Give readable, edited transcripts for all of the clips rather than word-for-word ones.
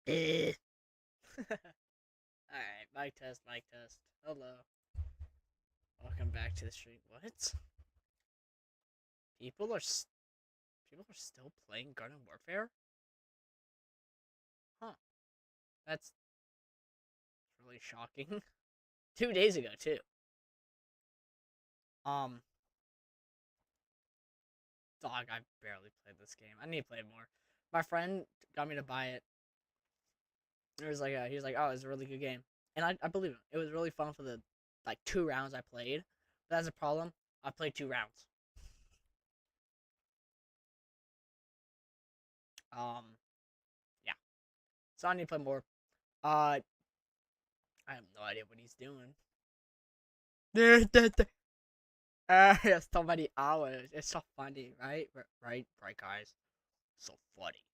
Eh. Alright, mic test, mic test. Hello. Welcome back to the stream. What? People are people are still playing Garden Warfare? Huh. That's really shocking. 2 days ago too. Um Dog, I barely played this game. I need to play it more. My friend got me to buy it. It was like he was like, oh, it's a really good game. And I believe him. It was really fun for the like 2 rounds I played. But that's a problem. I played 2 rounds. Um yeah. So I need to play more. Uh I have no idea what he's doing. It's so many hours. It's so funny, right? Right, guys. So funny.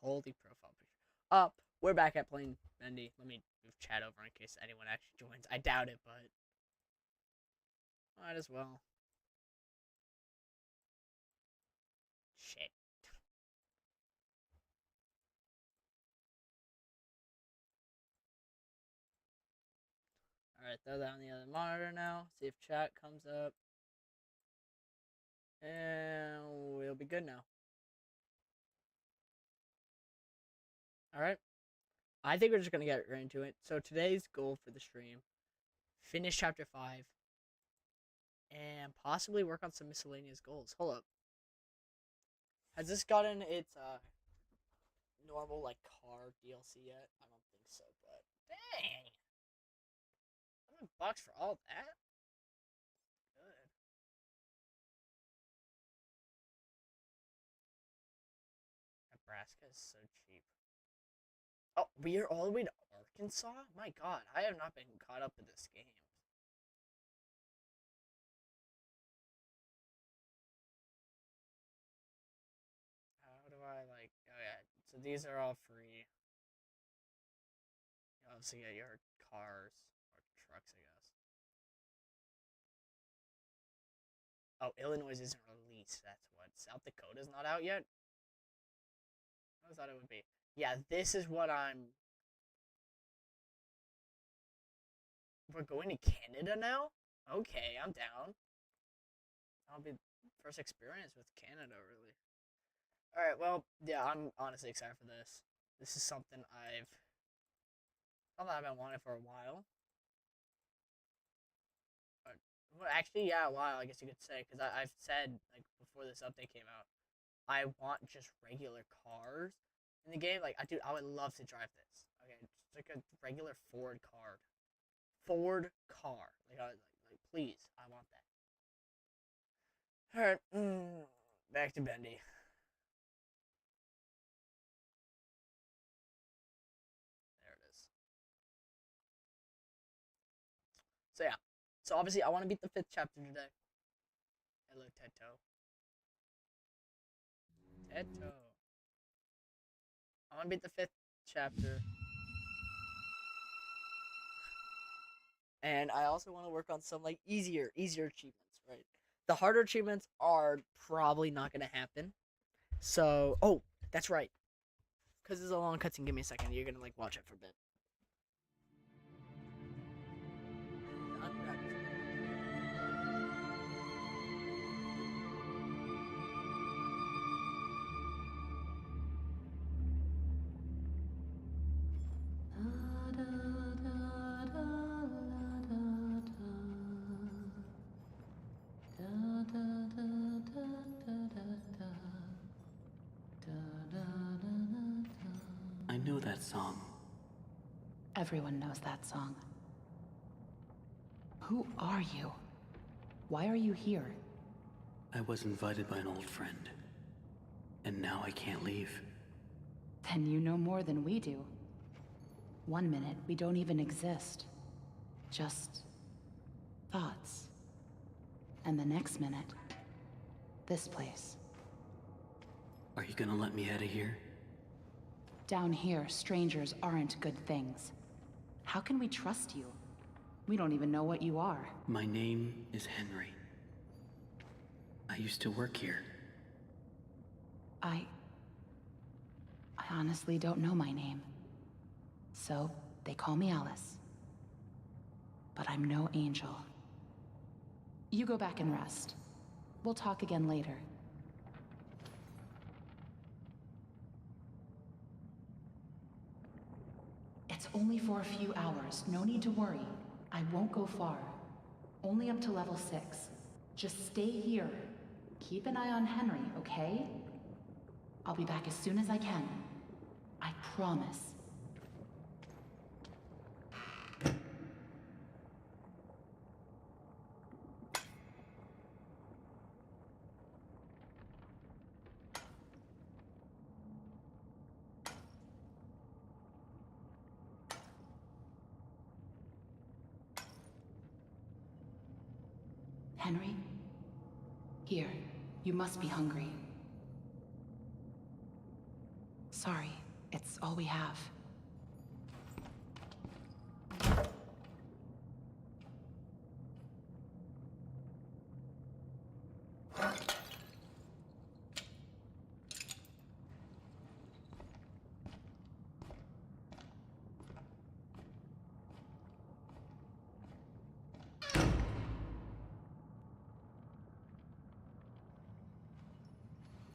Holy profile picture. Up. We're back at playing Bendy. Let me move chat over in case anyone actually joins. I doubt it, but might as well. Shit. Alright, throw that on the other monitor now. See if chat comes up. And we'll be good now. Alright. I think we're just gonna get right into it. So today's goal for the stream: finish chapter 5 and possibly work on some miscellaneous goals. Hold up. Has this gotten its normal like car DLC yet? I don't think so, but dang, $100 for all that? Good. Nebraska is so cheap. Oh, we are all the way to Arkansas? My God, I have not been caught up with this game. How do I like? Oh yeah, so these are all free. You obviously get your cars or trucks, I guess. Oh, Illinois isn't released. That's what. South Dakota's not out yet. I thought it would be. Yeah, this is what I'm. We're going to Canada now? Okay, I'm down. I'll be first experience with Canada, really. Alright, well, yeah, I'm honestly excited for this. This is something I've been wanting for a while. But, well, actually, yeah, a while, I guess you could say, because I've said, like, before this update came out, I want just regular cars in the game. Like, dude, I would love to drive this. Okay, just like a regular Ford car. Ford car. Like please, I want that. All right, back to Bendy. There it is. So yeah, so obviously I want to beat the 5th chapter today. Hello, Teto. Teto. I want to beat the 5th chapter, and I also want to work on some like easier achievements. Right, the harder achievements are probably not gonna happen. So, oh, that's right. Because it's a long cutscene. Give me a second. You're gonna like watch it for a bit. I know that song. Everyone knows that song. Who are you? Why are you here? I was invited by an old friend. And now I can't leave. Then you know more than we do. One minute, we don't even exist. Just thoughts. And the next minute, this place. Are you gonna let me out of here? Down here, strangers aren't good things. How can we trust you? We don't even know what you are. My name is Henry. I used to work here. I honestly don't know my name. So, they call me Alice. But I'm no angel. You go back and rest. We'll talk again later. It's only for a few hours. No need to worry. I won't go far. Only up to level 6. Just stay here. Keep an eye on Henry, okay? I'll be back as soon as I can. I promise. Henry? Here, you must be hungry. Sorry, it's all we have.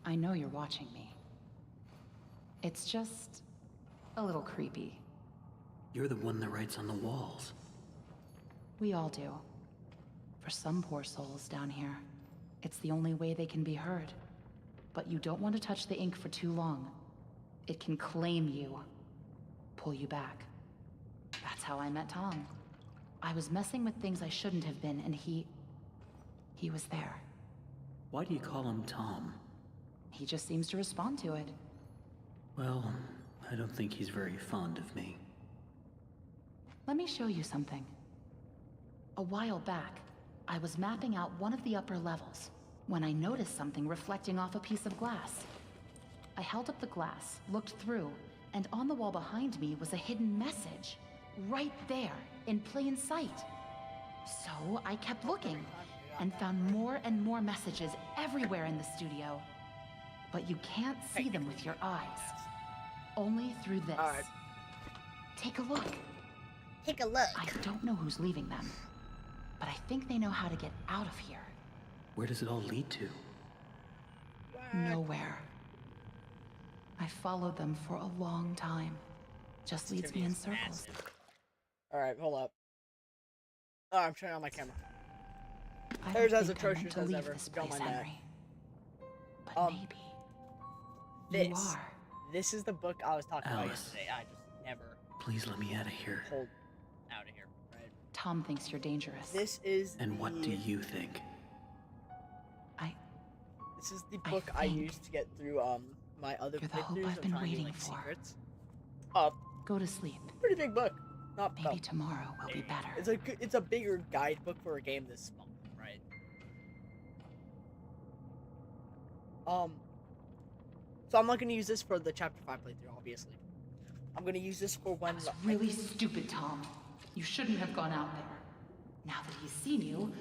I know you're watching me. It's just a little creepy. You're the one that writes on the walls. We all do. For some poor souls down here, it's the only way they can be heard. But you don't want to touch the ink for too long. It can claim you, pull you back. That's how I met Tom. I was messing with things I shouldn't have been, and he was there. Why do you call him Tom? He just seems to respond to it. Well, I don't think he's very fond of me. Let me show you something. A while back, I was mapping out one of the upper levels when I noticed something reflecting off a piece of glass. I held up the glass, looked through, and on the wall behind me was a hidden message. Right there, in plain sight. So I kept looking, and found more and more messages everywhere in the studio. But you can't see them with your eyes. Only through this. Alright. Take a look. Take a look. I don't know who's leaving them, but I think they know how to get out of here. Where does it all lead to? Nowhere. I followed them for a long time. Just leads me in circles. Alright, hold up. Oh, I'm turning on my camera. I There's don't as think I meant atrocious to as leave ever. this Don't place, mind that. Henry. But maybe you This. are. This is the book I was talking about Alice. yesterday. I just never Please let me out of here. pulled out of here, right? Tom thinks you're dangerous. This is And what do you think? This is the I book I think used to get through my other you're the hope playthroughs I've of been trying to do, waiting like, for. secrets. Go to sleep. Pretty big book. Not Maybe tomorrow will be better. It's a bigger guidebook for a game this small, right? So I'm not gonna use this for the chapter 5 playthrough, obviously. I'm gonna use this for when That was really stupid, Tom. You shouldn't have gone out there. Now that he's seen you,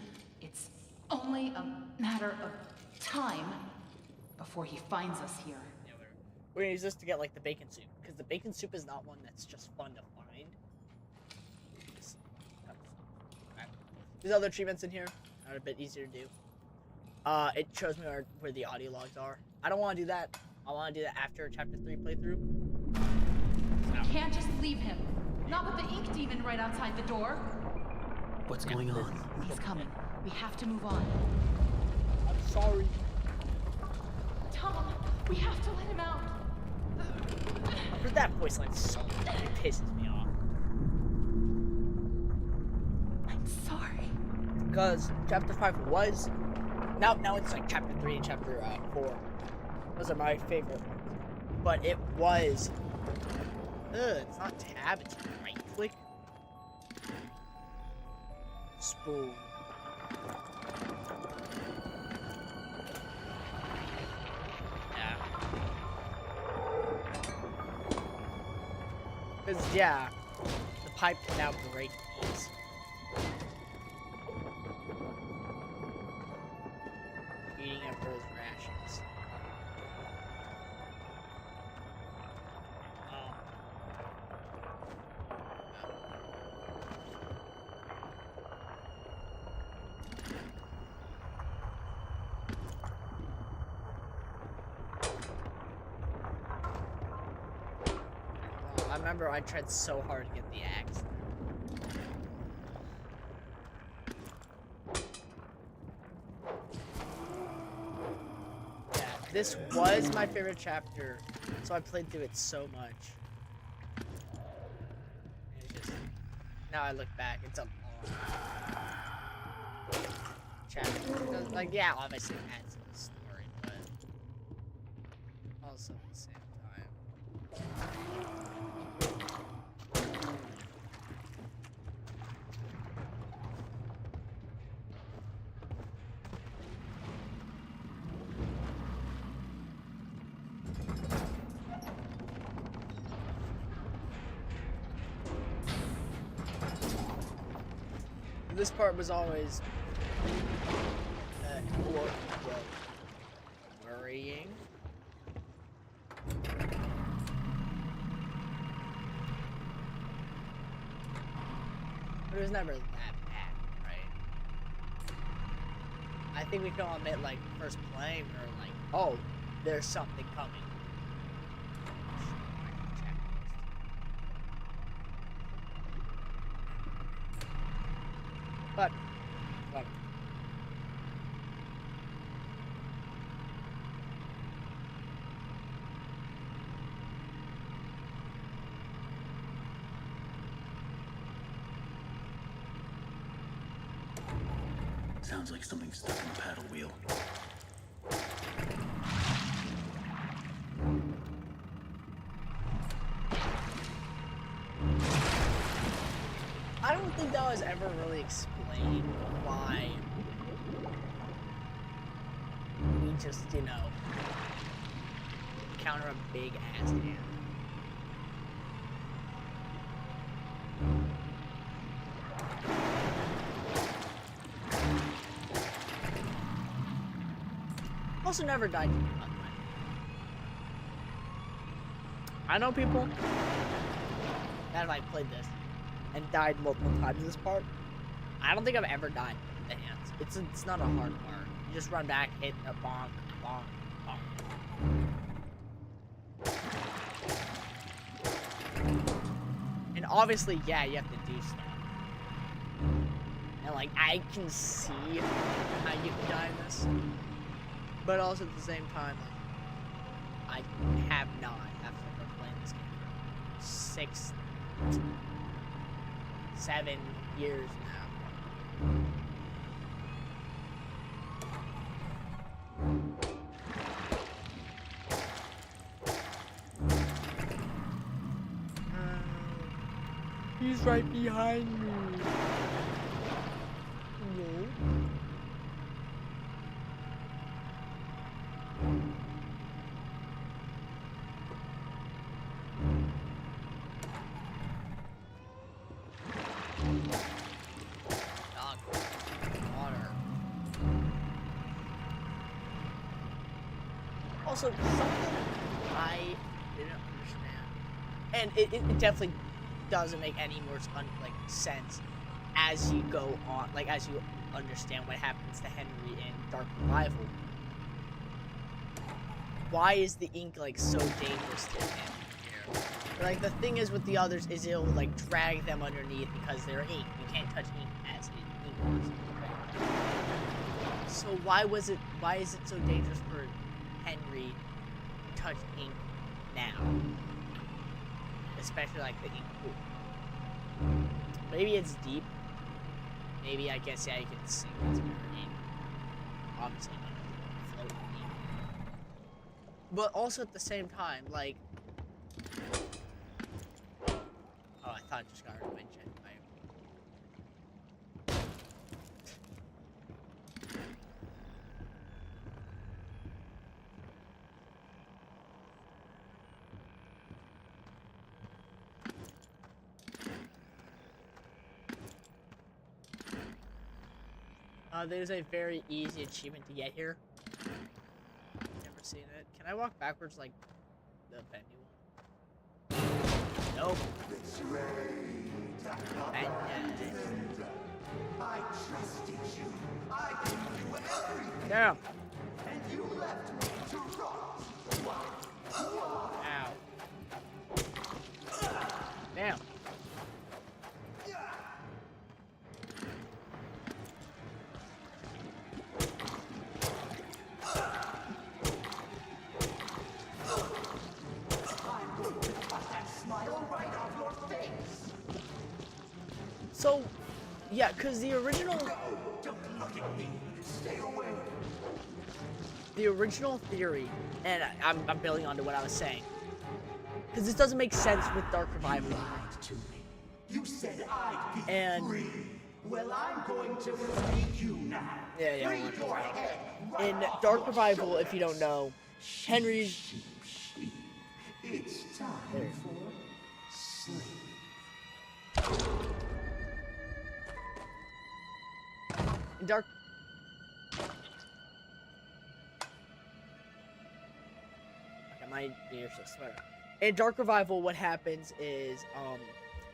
it's only a matter of time before he finds us here. Yeah, we're gonna use this to get like the bacon soup, because the bacon soup is not one that's just fun to find. There's other achievements in here that are a bit easier to do. It shows me where the audio logs are. I don't want to do that. I want to do that after chapter 3 playthrough. We can't just leave him. Not with the ink demon right outside the door. What's going on? He's coming. We have to move on. I'm sorry. Tom, we have to let him out. For that voice line so much, it pisses me off. I'm sorry. Because chapter 5 was now it's like chapter 3 and chapter 4. Those are my favorite ones. But it was it's not tab, it's right click. Spoon. Yeah. Cause yeah, the pipe can now break these. Eating up those rations. I remember I tried so hard to get the axe. Yeah, this was my favorite chapter, so I played through it so much. And it's just, now I look back, it's a long chapter. Like, yeah, obviously it adds to the story, but also at the same time. This part was always quote unquote worrying. But it was never that bad, right? I think we can all admit, like, first playing, we were like, oh, there's something coming. But, whatever. Sounds like something stuck in the paddle wheel. I don't think that was ever really explained why we just, you know, counter a big ass hand. Also never died. I know people that like played this and died multiple times in this part. I don't think I've ever died with the hands. It's not a hard part. You just run back, hit a bonk, bonk, bonk. And obviously, yeah, you have to do stuff. And like, I can see how you can die in this. But also at the same time, like, I have not, after playing this game for 6, 7 years now. He's right behind me. No. Dog. Water. Also, something I didn't understand, and it definitely doesn't make any more sense as you go on, like as you understand what happens to Henry in Dark Revival. Why is the ink like so dangerous to him here? Like the thing is with the others is it'll like drag them underneath because they're ink. You can't touch ink as ink is, right? So why is it so dangerous for Henry to touch ink now? Especially like the ink pool. Maybe it's deep. Maybe I guess yeah you can sink into your ink. Obviously not float ink. But also at the same time, like, oh, I thought I just got rid of my jet. There's a very easy achievement to get here. Never seen it. Can I walk backwards like the Bendy one? Nope. I trusted you. I gave you everything. Damn. And you left me to rot. Ow. Yeah, because the original. Don't look at me. Stay away. The original theory, and I'm building onto what I was saying, because this doesn't make sense with Dark Revival. You lied to me. You said I'd be And- free. Well, I'm going to free you now. Yeah, Free yeah. your head. Right In off Dark your Revival, if you don't know, Henry's. sheep. It's time for sleep. In Dark. Okay, my ears just swear. In Dark Revival, what happens is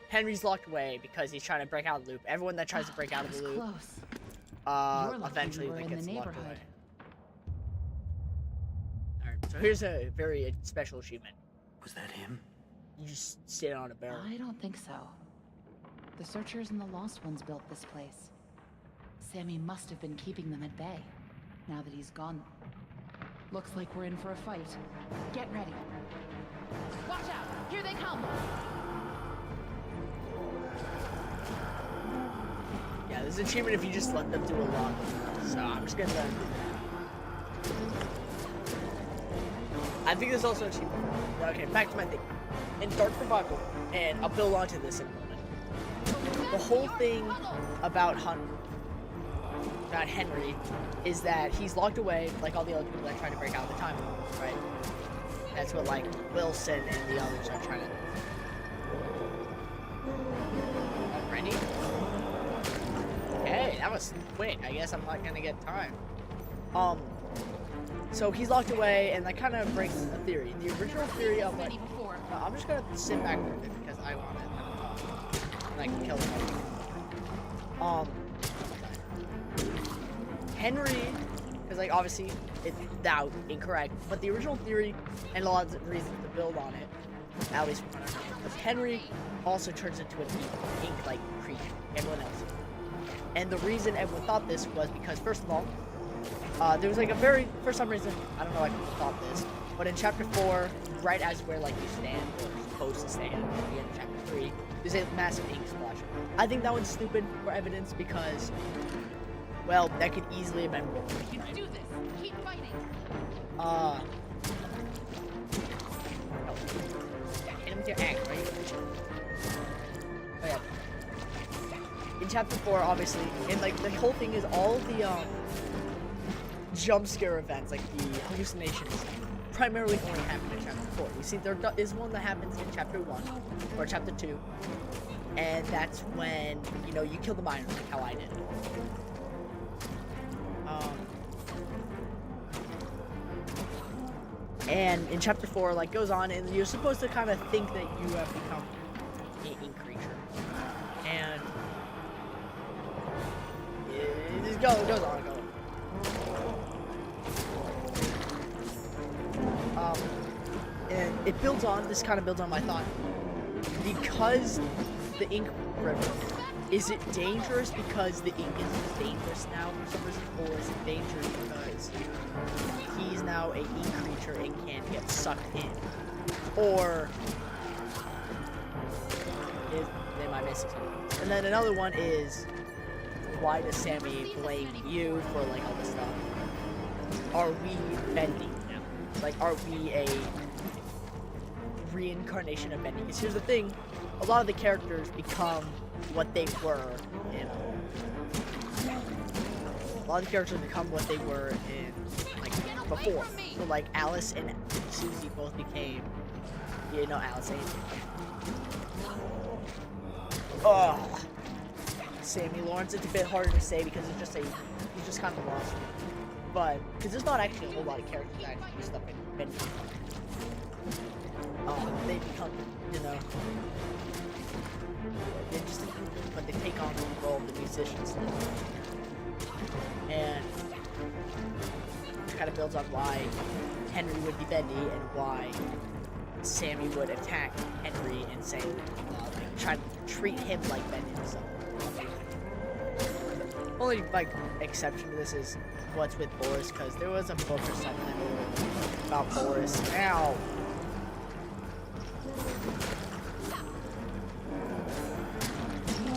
Henry's locked away because he's trying to break out of the loop. Everyone that tries to break out of the That was loop, close. You're lucky eventually we were like, in gets the locked neighborhood. away. Alright, so here's a very special achievement. Was that him? You just sit on a barrel. I don't think so. The Searchers and the Lost Ones built this place. Sammy must have been keeping them at bay. Now that he's gone. Looks like we're in for a fight. Get ready. Watch out! Here they come! Yeah, there's an achievement if you just let them do a lot. So I'm just gonna. I think there's also an achievement. Okay, back to my thing. In Dark Revival, and I'll build onto this in a moment. The whole thing about Henry is that he's locked away like all the other people that try to break out of the time loop, right? That's what like Wilson and the others are trying to. Ready? Hey, that was quick. I guess I'm not gonna get time. So he's locked away, and that kind of breaks a theory. The original theory of like, I'm just gonna sit back for a bit because I want it, and I can kill him. Henry, because like obviously it's now incorrect, but the original theory and a lot of the reasons to build on it, at least from what I remember, was Henry also turns into an ink-like creature. Everyone else. And the reason everyone thought this was because, first of all, there was like a very, for some reason, I don't know why people thought this, but in chapter 4, right as where like you stand, or supposed to stand, at the end of chapter 3, there's a massive ink splash. I think that one's stupid for evidence because, well, that could easily have been. You can do this! Keep fighting! Oh, hit him with your axe, right? Oh yeah. In chapter 4, obviously, and like the whole thing is all the jump scare events, like the hallucinations, primarily only happen in chapter 4. You see, there is one that happens in chapter 1 or chapter 2, and that's when you kill the miner, like how I did. And in chapter 4, like goes on, and you're supposed to kind of think that you have become an ink creature, and it just goes on and goes. And it builds on, this kind of builds on my thought, because the ink river, is it dangerous because the ink is dangerous now for some reason, or is it dangerous because he's now a ink creature and can't get sucked in? Or am I missing something? And then another one is, why does Sammy blame you for like all this stuff? Are we Bendy now? Like, are we a reincarnation of Bendy? Because here's the thing, a lot of the characters become what they were, a lot of the characters become what they were in, like, before. So, like, Alice and Susie both became, Alice and oh, Sammy Lawrence, it's a bit harder to say because he's just kind of lost. But, because there's not actually a whole lot of characters that actually do stuff in Bendy. They become, but they take on the role of the musicians. And it kind of builds on why Henry would be Bendy and why Sammy would attack Henry and say, try to treat him like Bendy himself. Only, exception to this is what's with Boris, because there was a book or something about Boris. Ow!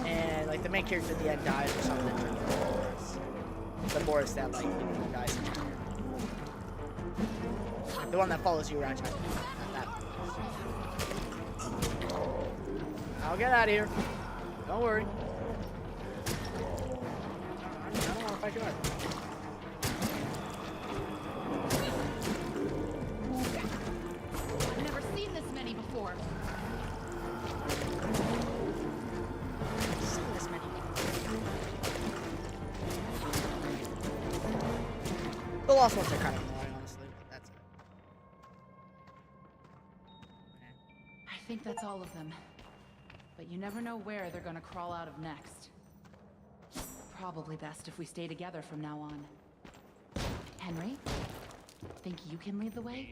And, the main character at the end dies or something. The Boris that like dies. The one that follows you around. That. I'll get out of here. Don't worry. I don't want to fight you either. I've never seen this many before. The lost ones are kind of annoying, honestly, but that's it. I think that's all of them. But you never know where they're gonna crawl out of next. Probably best if we stay together from now on. Henry? Think you can lead the way?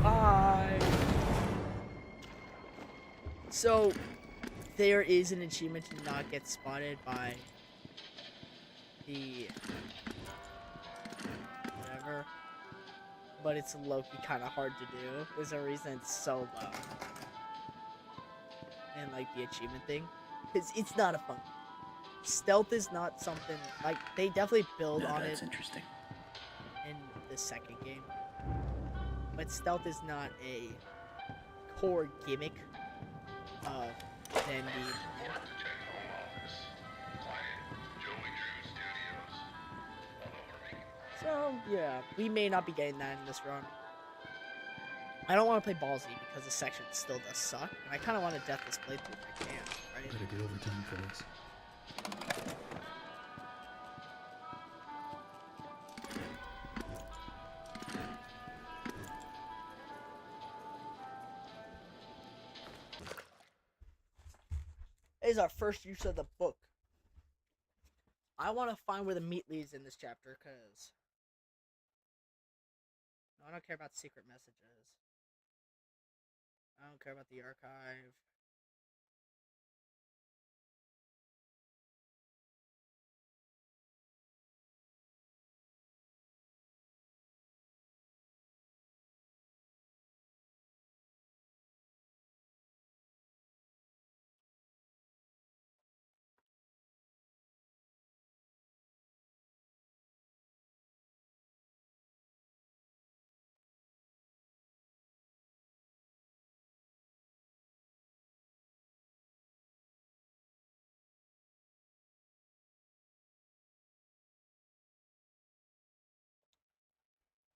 Bye. So, there is an achievement to not get spotted by the whatever, but it's low-key kind of hard to do. There's a reason it's so low. And like the achievement thing, because it's not a fun. Stealth is not something like they definitely build on it. That's interesting. In the second game, but stealth is not a core gimmick of Bendy. So yeah, we may not be getting that in this run. I don't want to play ballsy because the section still does suck, and I kind of want to death this playthrough if I can, right? Better get overtime for this. Is our first use of the book. I want to find where the meat leads in this chapter, because I don't care about secret messages. I don't care about the archive.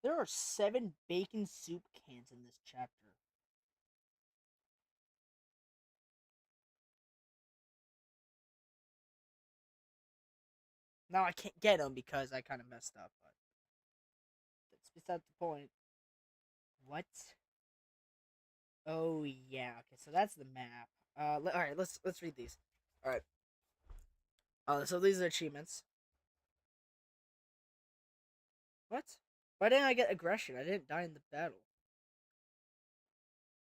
There are 7 bacon soup cans in this chapter. Now I can't get them because I kind of messed up, but that's beside the point. What? Oh yeah. Okay, so that's the map. All right. Let's read these. All right. So these are achievements. What? Why didn't I get aggression? I didn't die in the battle.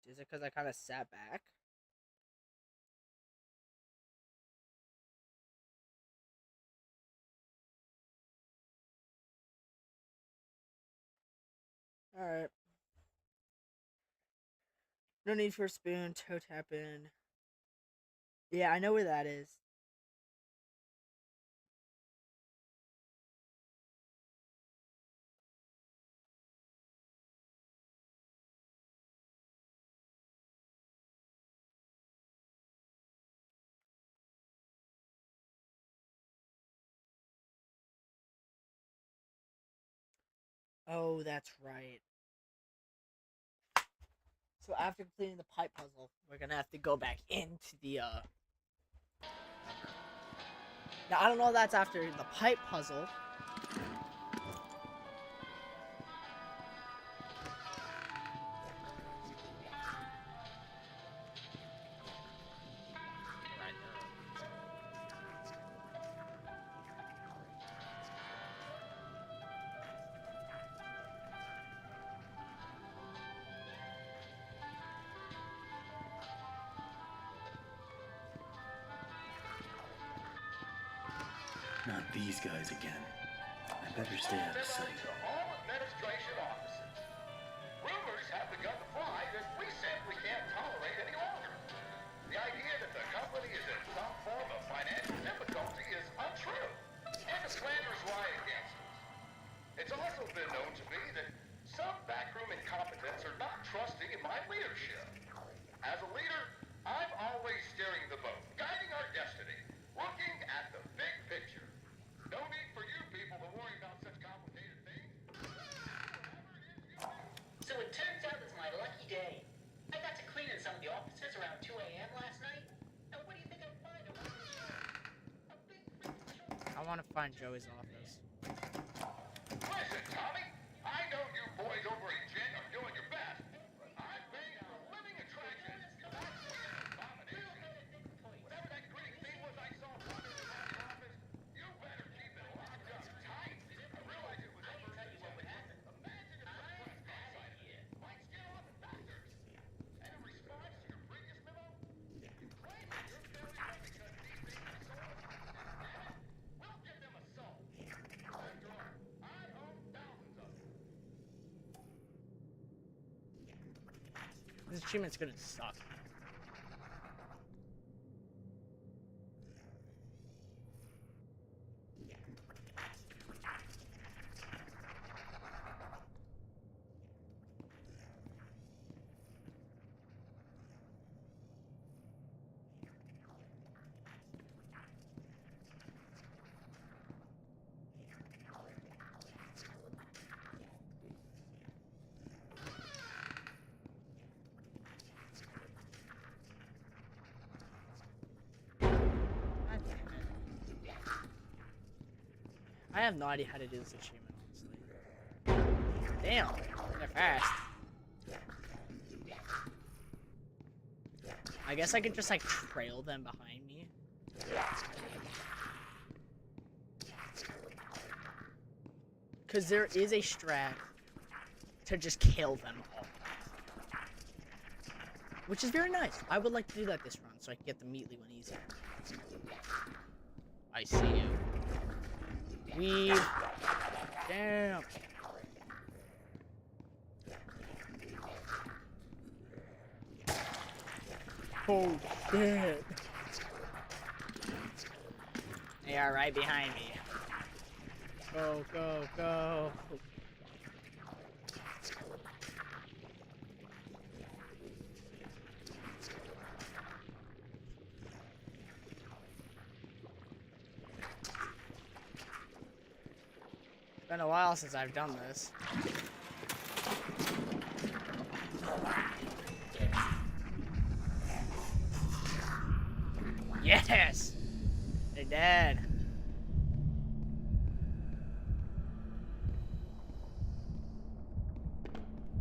Is it because I kind of sat back? Alright. No need for a spoon. Toe tap in. Yeah, I know where that is. Oh, that's right. So after completing the pipe puzzle, we're gonna have to go back into the Now I don't know if that's after the pipe puzzle. Not these guys again. I better stay out of sight. To all administration offices. Rumors have begun to fly that we simply can't tolerate any longer. The idea that the company is in some form want to find Joey's office. Listen, Tommy, I know you boys over at Jen are doing your best, but I've been a living attraction. That weird abomination. Whatever that gritty thing was I saw wandering around your office, you better keep it locked up tight. I realize it was unprotected what would happen. Imagine if the press got sight of it. Might scare off investors. And in response to your previous memo, you claim that your failure was because these things were sold. Damn it, we'll give them a soul. After all, I own thousands of them. This achievement's gonna suck. I have no idea how to do this achievement, honestly. Damn, they're fast. I guess I could just like trail them behind me. Because there is a strat to just kill them all. Which is very nice. I would like to do that this run so I can get the meatly one easier. I see you. Weave. Damn. Oh shit. They are right behind me. Go, go, go. It's been a while since I've done this. Yes! They're dead.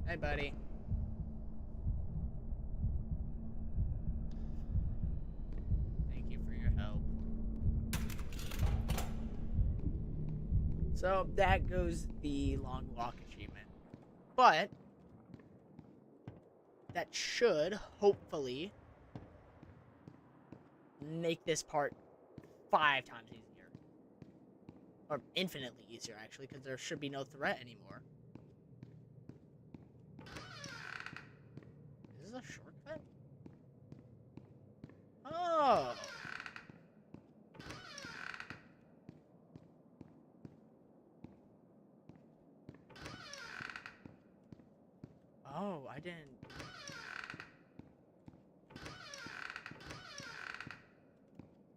Hey, buddy. Thank you for your help. So, that goes the long walk achievement. But, that should, hopefully, make this part 5 times easier. Or infinitely easier, actually, because there should be no threat anymore. Is this a shortcut? Oh! Oh, I didn't...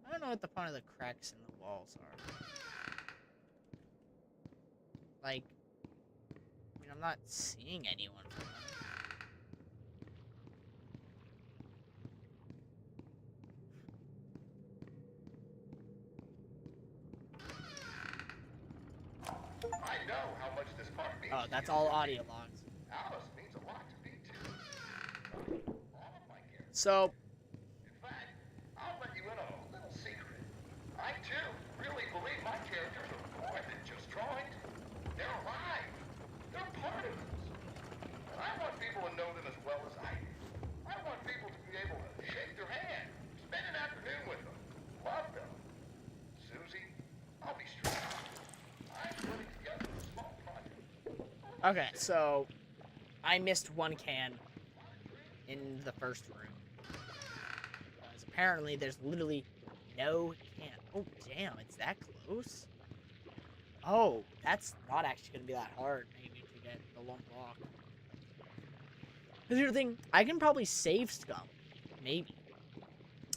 I don't know what the point of the cracks in the walls are. Like, I mean, I'm not seeing anyone from them. I know how much this part means. Oh, that's all audio logs. Alice means a lot to me too. All of my characters. So, In fact, I'll let you in on a little secret. I too really believe my characters are more than just drawings. They're alive. They're part of us. And I want people to know them as well as I do. I want people to be able to shake their hand, spend an afternoon with them, love them. Susie, I'll be straight. I'm putting together a small project. okay, so I missed one can in the first room. Because apparently there's literally no can. Oh, damn, it's that close? Oh, that's not actually going to be that hard, maybe, to get the long walk. Because here's the thing, I can probably save Scum. Maybe.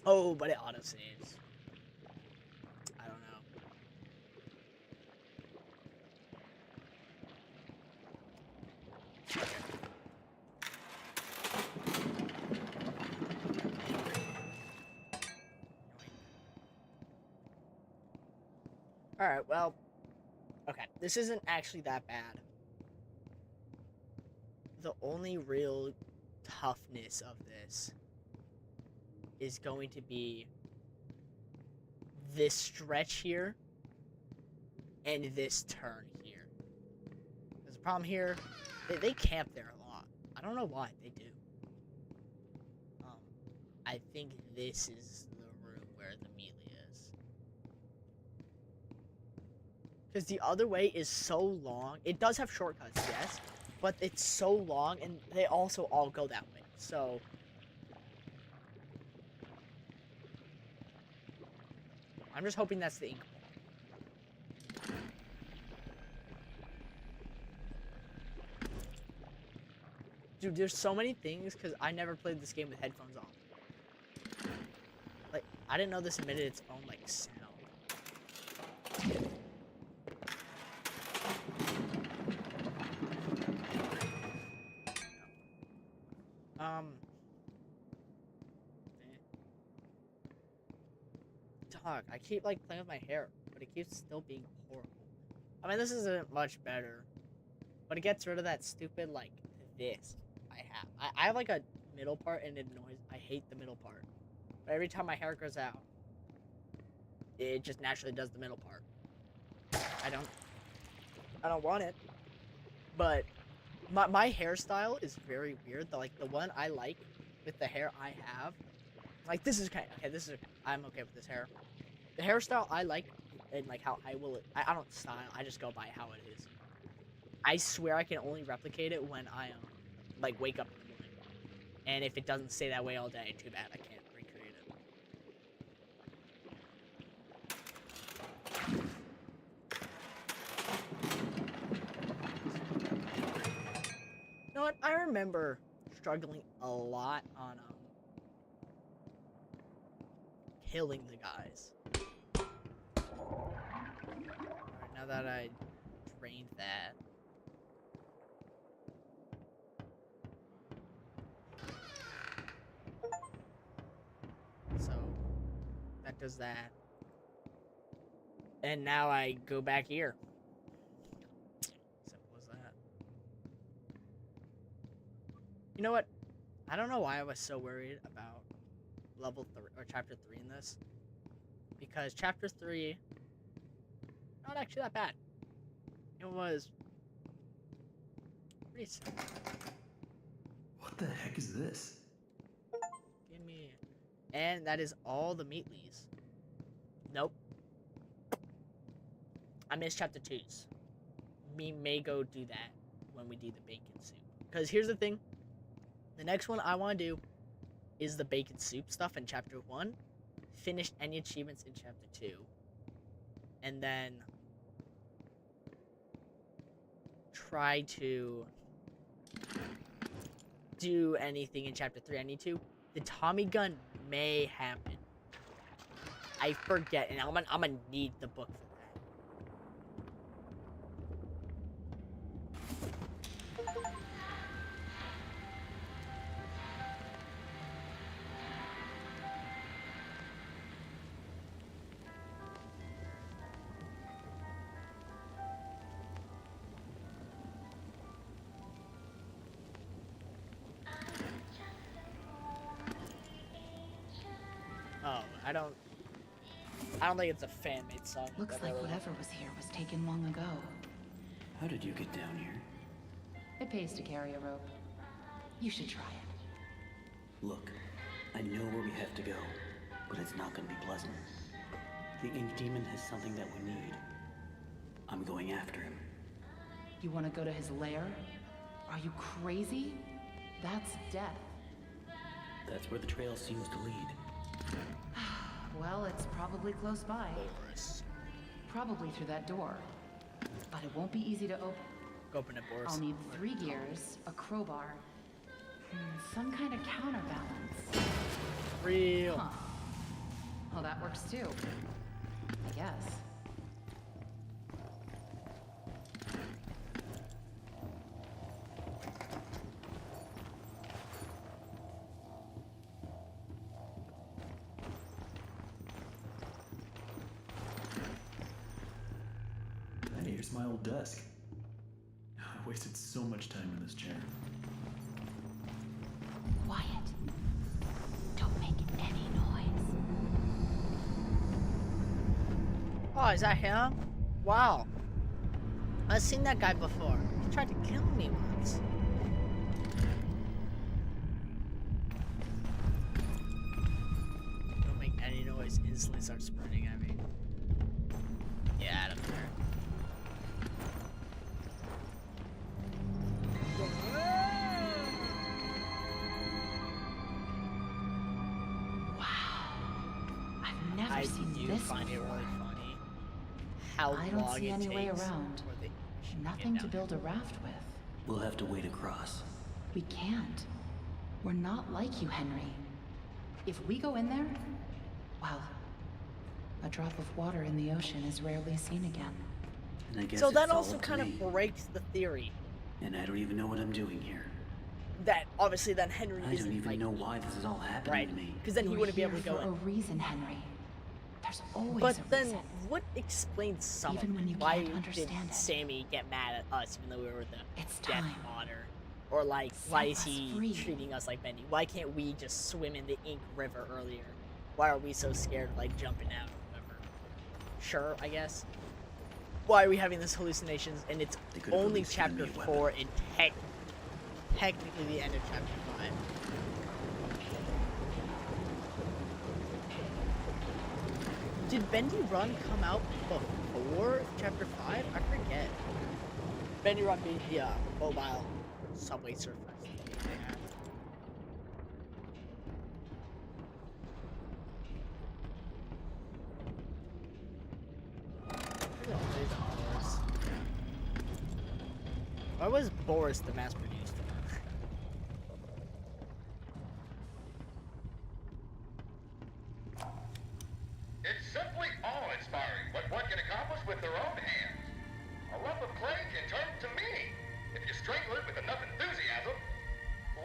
Oh, but it autosaves. I don't know. Alright, well, okay. This isn't actually that bad. The only real toughness of this is going to be this stretch here and this turn here. There's a problem here. They camp there a lot. I don't know why they do. I think this is the room where the melee is. Because the other way is so long. It does have shortcuts, yes, but it's so long, and they also all go that way. So I'm just hoping that's the ink. Dude, there's so many things because I never played this game with headphones on. Like, I didn't know this emitted its own, like, sound. Dog, I keep, like, playing with my hair, but it keeps still being horrible. I mean, this isn't much better, but it gets rid of that stupid, like, this I have. I have, like, a middle part, and it annoys. I hate the middle part. But every time my hair grows out, it just naturally does the middle part. I don't want it. But my hairstyle is very weird. Like the one I like with the hair I have, like this is okay. This is I'm okay with this hair. The hairstyle I like and like how I don't style. I just go by how it is. I swear I can only replicate it when I like wake up in the morning. And if it doesn't stay that way all day, too bad. I can't recreate it. You know what? I remember struggling a lot on killing the guys. Alright, now that I drained that. So that does that. And now I go back here. Simple as that. You know what? I don't know why I was so worried about level 3 or chapter 3 in this. Because chapter 3 not actually that bad. It was pretty simple. What the heck is this? Give me. And that is all the meatlies. Nope. I missed chapter 2's. We may go do that when we do the bacon soup. Because here's the thing. The next one I want to do is the bacon soup stuff in chapter 1. Finish any achievements in chapter 2. And then try to do anything in chapter 3 I need to. The Tommy gun may happen. I forget, and I'm gonna need the book for that. Oh, I don't think it's a fan-made song. Looks like whatever was here was taken long ago. How did you get down here? It pays to carry a rope. You should try it. Look, I know where we have to go, but it's not gonna be pleasant. The Ink Demon has something that we need. I'm going after him. You want to go to his lair? Are you crazy? That's death. That's where the trail seems to lead. Well, it's probably close by. Boris. Probably through that door. But it won't be easy to open. Go open it, Boris. I'll need 3 gears, a crowbar, some kind of counterbalance. Real. Huh. Well, that works too. I guess. my old desk. I wasted so much time in this chair. Quiet. Don't make any noise. Oh, is that him? Wow. I've seen that guy before. He tried to kill me once. Don't make any noise. Instantly start sprinting at me. Yeah, out of there. I've never I seen do this find it before. really funny how I don't long see it any way takes around. for the ocean Nothing get to down build a raft with. We'll have to wade across. We can't. We're not like you, Henry. If we go in there, well, a drop of water in the ocean is rarely seen again. And I guess So that it's all also up to kind me. of breaks the theory And I don't even know what I'm doing here. that obviously then Henry I isn't don't even like know why this is all happening right, to me. because then he You're wouldn't be here able to go for a in. reason, Henry. There's always But a then, reason. what explains some Even of when it? you Why can't did understand it. Sammy get mad at us even though we were the It's death time. water? Or like, why is Set us he free. treating us like Bendy? Why can't we just swim in the Ink River earlier? Why are we so scared of like jumping out or whatever? Sure, I guess. Why are we having these hallucinations? And it's They could've at only least given chapter me a weapon. 4 and technically the end of chapter 5. Did Bendy Run come out before chapter 5? I forget. Bendy Run being the mobile subway surfer. Why was Boris the mass produced one? It's simply awe-inspiring what one can accomplish with their own hands. A lump of clay can turn to meaning if you strangle it with enough enthusiasm.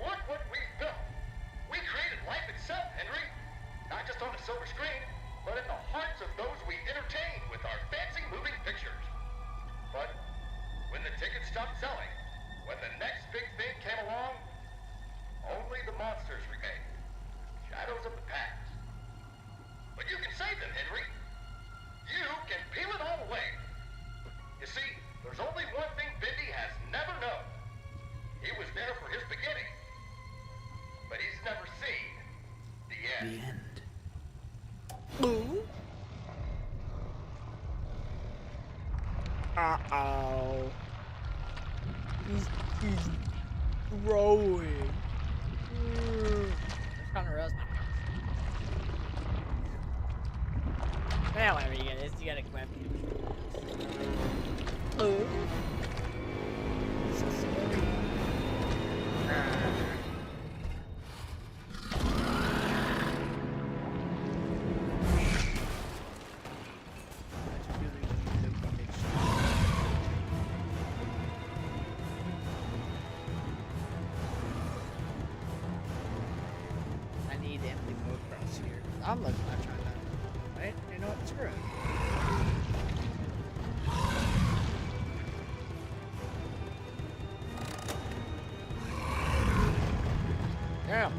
Look what we've built. We created life itself, Henry. Not just on a silver screen, but in the hearts of those we entertain with our fancy moving pictures. But when the tickets stopped selling, when the next big thing came along, only the monsters remained. Shadows of the past. But you can save them, Henry. You can peel it all away. You see, there's only one thing Bendy has never known. He was there for his beginning, but he's never seen the end. The end. Ooh. Uh-oh. He's growing. That's kind of roast my yeah, whatever you get is, you gotta grab it. Ooh. So scary. I need him to go across here. I'm looking at trying to. Right? You know what? Screw it. Damn.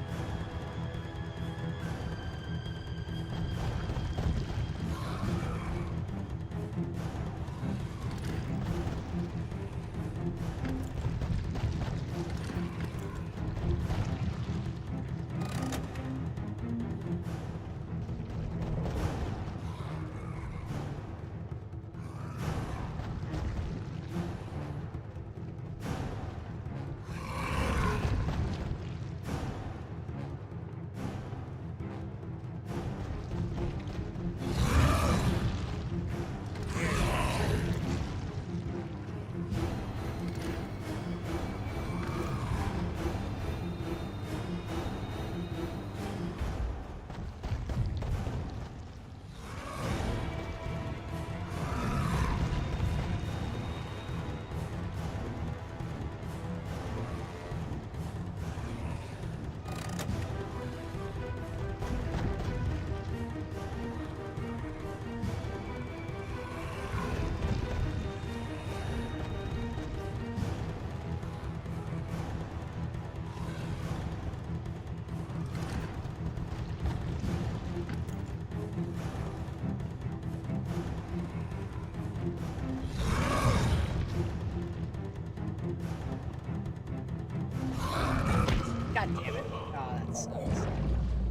That sucks.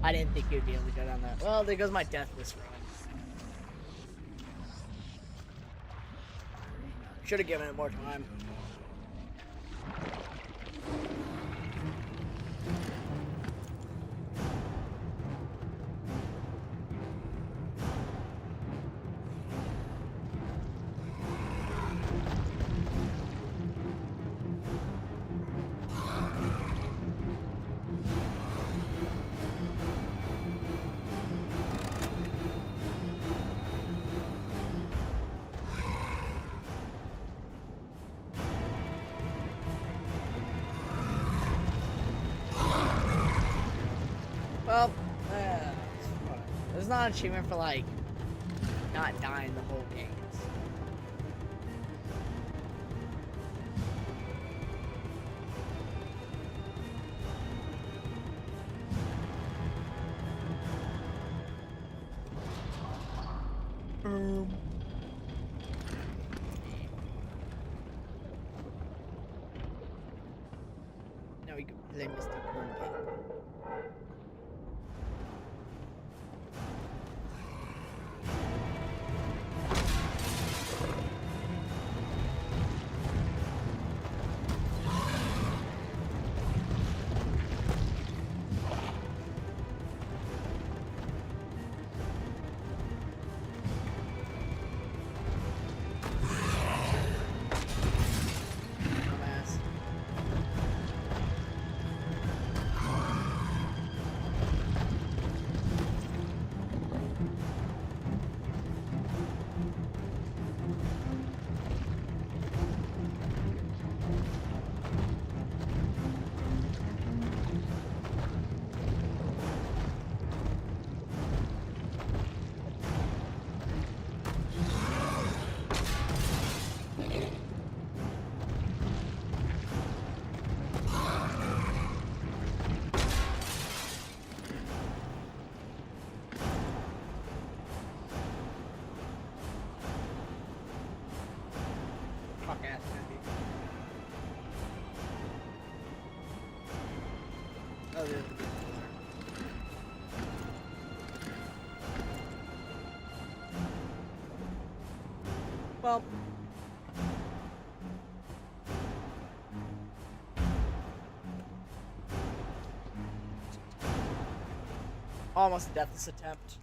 I didn't think he would be able to go down that. Well, there goes my deathless run. Should have given it more time. Well, there's not an achievement for like not dying the whole game. Now we can play Mr. Bendy. Dumbass. Fuck ass Bendy. Oh, there's the big killer. Well. Almost a deathless attempt.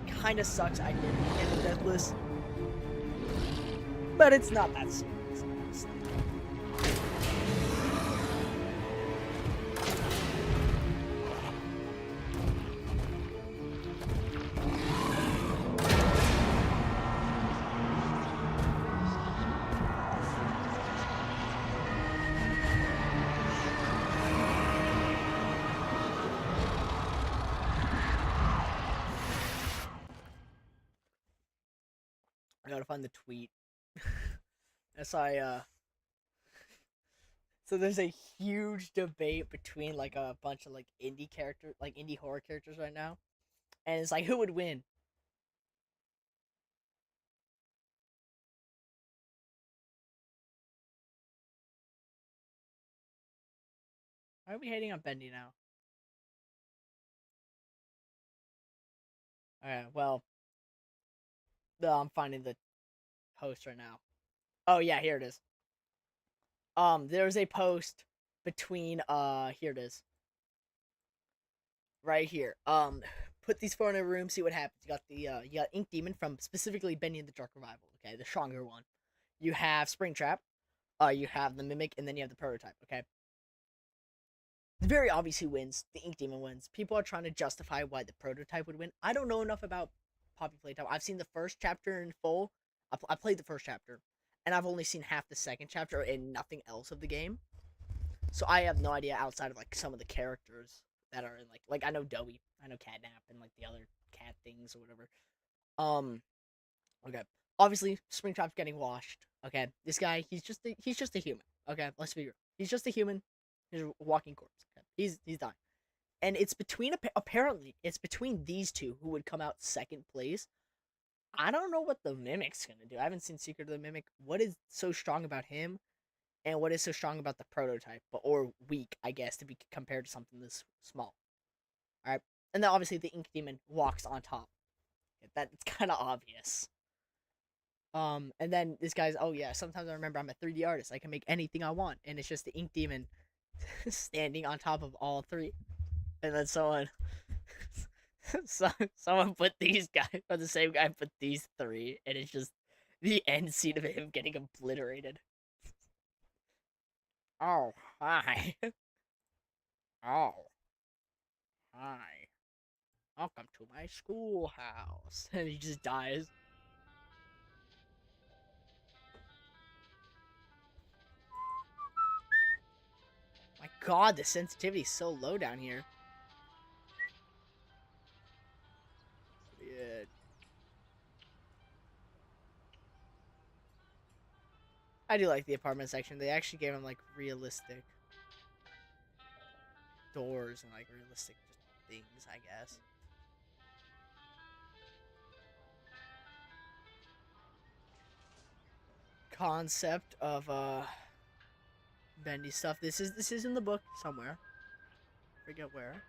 Kinda sucks I didn't get the deathless. But it's not that serious, honestly. I gotta find the tweet. As so there's a huge debate between like a bunch of like indie characters, like indie horror characters right now, and it's like who would win? Why are we hating on Bendy now? Alright, well, I'm finding the post right now. Oh yeah, here it is. There's a post between here it is. Right here. Put these four in a room, see what happens. You got Ink Demon from specifically Bendy and the Dark Revival, okay, the stronger one. You have Springtrap, you have the Mimic, and then you have the Prototype, okay? It's very obvious who wins. The Ink Demon wins. People are trying to justify why the Prototype would win. I don't know enough about Poppy Playtime. I've seen the first chapter in full. I played the first chapter, and I've only seen half the second chapter and nothing else of the game. So I have no idea outside of like some of the characters that are in like I know Doey, I know Catnap, and like the other cat things or whatever. Um, okay. Obviously, Springtrap's getting washed. Okay, this guy, he's just a human. Okay, let's be real. He's just a human. He's a walking corpse. Okay, he's dying, and it's between apparently it's between these two who would come out second place. I don't know what the Mimic's gonna do. I haven't seen Secret of the Mimic. What is so strong about him, and what is so strong about the Prototype, or weak, I guess, to be compared to something this small? All right, and then obviously the ink demon walks on top. That's kind of obvious. And then this guy's, oh yeah, sometimes I remember I'm a 3D artist. I can make anything I want, and it's just the ink demon standing on top of all three. And then someone put these guys, or the same guy put these three, and it's just the end scene of him getting obliterated. Oh, hi. Oh, hi. Welcome to my schoolhouse. And he just dies. My god, the sensitivity is so low down here. Yeah. I do like the apartment section. They actually gave him like realistic doors and like realistic just things, I guess. Concept of Bendy stuff. This is in the book somewhere. Forget where.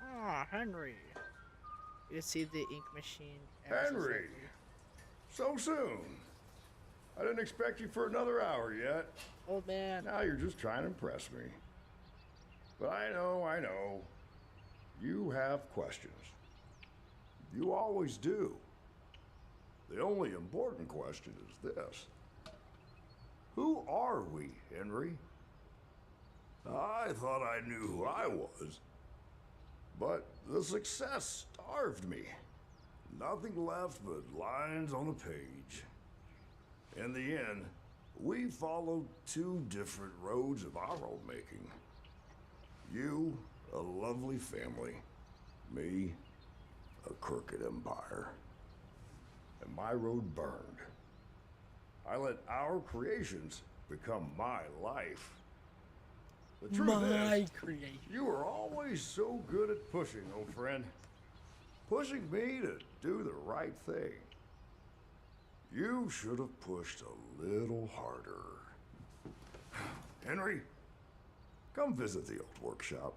Ah, Henry. You can see the ink machine. Henry! So soon. I didn't expect you for another hour yet. Old man. Now you're just trying to impress me. But I know. You have questions. You always do. The only important question is this. Who are we, Henry? I thought I knew who I was. But the success starved me. Nothing left but lines on a page. In the end, we followed two different roads of our own making. You, a lovely family. Me, a crooked empire. And my road burned. I let our creations become my life. The truth is, creation. you were always so good at pushing, old friend. Pushing me to do the right thing. You should have pushed a little harder. Henry, come visit the old workshop.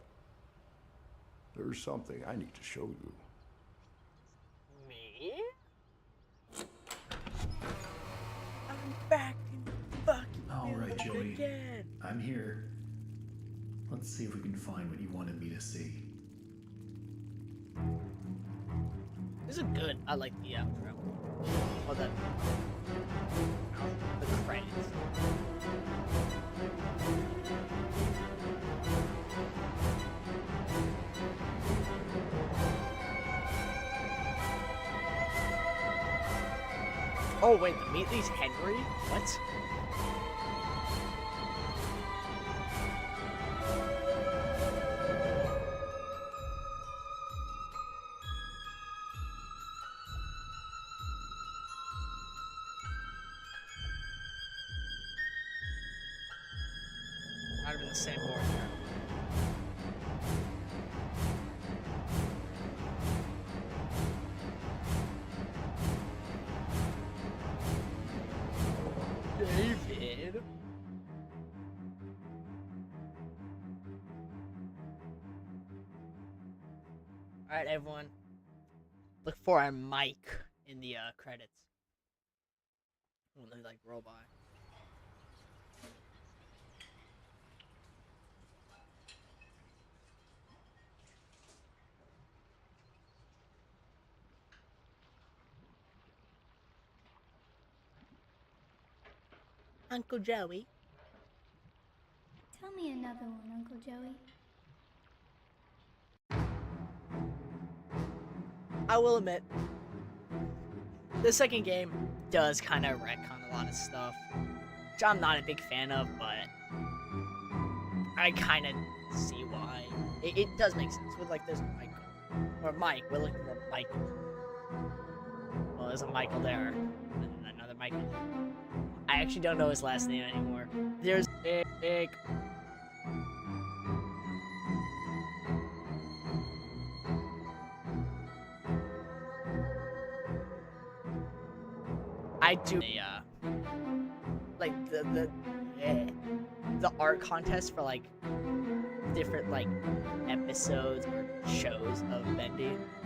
There's something I need to show you. Me? I'm back in the fucking All right, building Joey. again. I'm here. Let's see if we can find what you wanted me to see. This is good. I like the outro. Well, the credits. Oh wait, the Meatley's Henry? What? Might have been the same order. David? Alright, everyone. Look for a mic in the credits. When they like roll by. Uncle Joey. Tell me another one, Uncle Joey. I will admit, the second game does kind of retcon a lot of stuff, which I'm not a big fan of, but I kind of see why. It does make sense with like there's Michael or Mike. We're looking for Michael. Well, there's a Michael there, and another Michael. I actually don't know his last name anymore. There's Nick. I do like the art contest for like different like episodes or shows of Bendy.